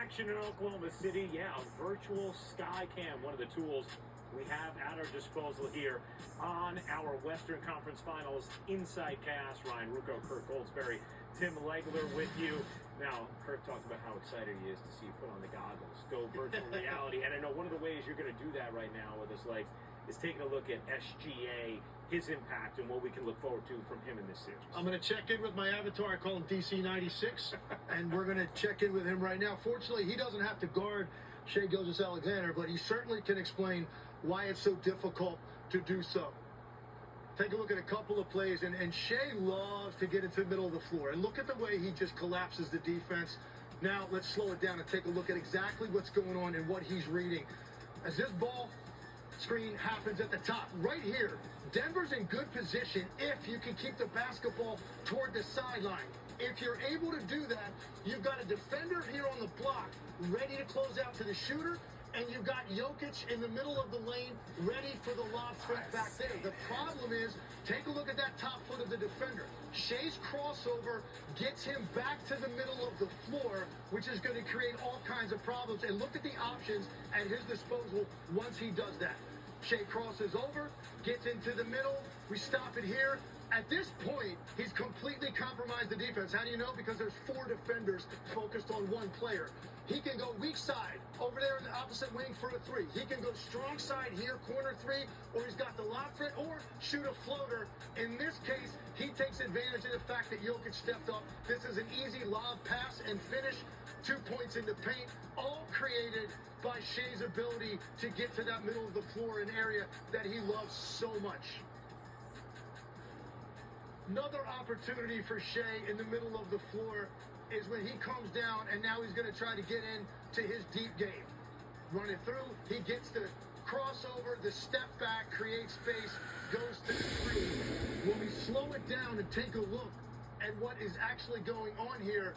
action in Oklahoma City. Yeah, a virtual Skycam, one of the tools we have at our disposal here on our Western Conference Finals Inside Cast. Ryan Ruocco, Kirk Goldsberry, Tim Legler with you. Now, Kirk talked about how excited he is to see you put on the goggles, go virtual reality. And I know one of the ways you're going to do that right now with his legs is taking a look at SGA, his impact, and what we can look forward to from him in this series. I'm going to check in with my avatar. I call him DC96, and we're going to check in with him right now. Fortunately, he doesn't have to guard Shai Gilgeous-Alexander, but he certainly can explain why it's so difficult to do so. Take a look at a couple of plays, and Shai loves to get into the middle of the floor. And look at the way he just collapses the defense. Now, let's slow it down and take a look at exactly what's going on and what he's reading. As this ball screen happens at the top, right here, Denver's in good position if you can keep the basketball toward the sideline. If you're able to do that, you've got a defender here on the block ready to close out to the shooter, and you've got Jokic in the middle of the lane ready for the lob threat back there. The problem is, take a look at that top foot of the defender. Shai's crossover gets him back to the middle of the floor, which is going to create all kinds of problems. And look at the options at his disposal once he does that. Shai crosses over, gets into the middle. We stop it here. At this point, he's completely compromised the defense. How do you know? Because there's 4 defenders focused on one player. He can go weak side over there in the opposite wing for a 3. He can go strong side here, corner 3, or he's got the lob threat, or shoot a floater. In this case, he takes advantage of the fact that Jokic stepped up. This is an easy lob pass and finish. 2 points in the paint, all created by Shai's ability to get to that middle of the floor, an area that he loves so much. Another opportunity for Shai in the middle of the floor is when he comes down, and now he's going to try to get into his deep game. Running through, he gets the crossover, the step back, creates space, goes to the 3. When we slow it down and take a look at what is actually going on here,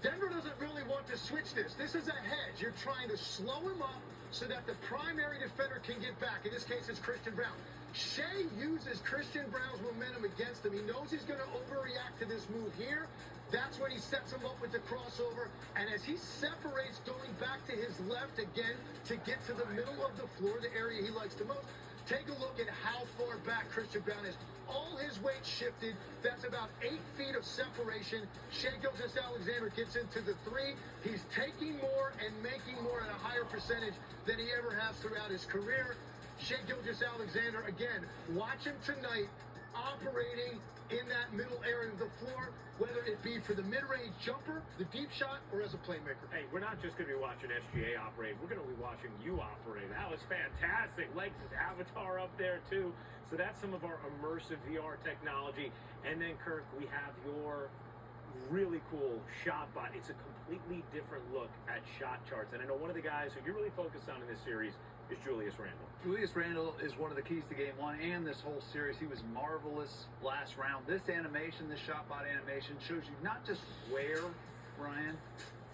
Denver doesn't really want to switch this. This is a hedge. You're trying to slow him up so that the primary defender can get back. In this case, it's Christian Braun. Shai uses Christian Braun's momentum against him. He knows he's going to overreact to this move here. That's when he sets him up with the crossover. And as he separates, going back to his left again to get to the middle of the floor, the area he likes the most, take a look at how far back Christian Braun is. All his weight shifted. That's about 8 feet of separation. Shai Gilgeous-Alexander gets into the 3. He's taking more and making more at a higher percentage than he ever has throughout his career. Shai Gilgeous-Alexander, again, watch him tonight operating in that middle area of the floor, whether it be for the mid-range jumper, the deep shot, or as a playmaker. Hey, we're not just going to be watching SGA operate. We're going to be watching you operate. That was fantastic. Legs' avatar up there, too. So that's some of our immersive VR technology. And then, Kirk, we have your really cool shot bot. It's a completely different look at shot charts. And I know one of the guys who you're really focused on in this series is Julius Randle. Julius Randle is one of the keys to Game 1 and this whole series. He was marvelous last round. This animation, this shot bot animation, shows you not just where, Ryan,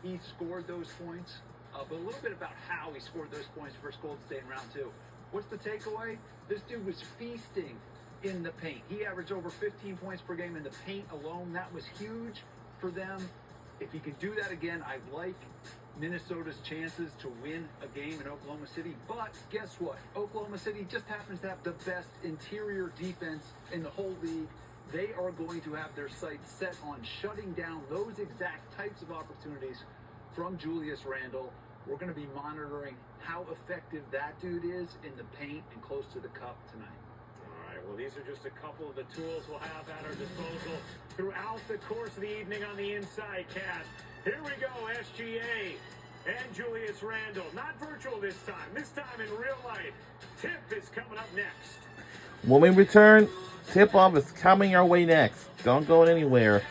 he scored those points, but a little bit about how he scored those points versus Golden State in round 2. What's the takeaway? This dude was feasting in the paint. He averaged over 15 points per game in the paint alone. That was huge for them. If he could do that again, I like Minnesota's chances to win a game in Oklahoma City. But guess what? Oklahoma City just happens to have the best interior defense in the whole league. They are going to have their sights set on shutting down those exact types of opportunities from Julius Randle. We're going to be monitoring how effective that dude is in the paint and close to the cup tonight. Well, these are just a couple of the tools we'll have at our disposal throughout the course of the evening on the Inside Cast. Here we go, SGA and Julius Randle. Not virtual this time in real life. Tip is coming up next. When we return, tip-off is coming our way next. Don't go anywhere.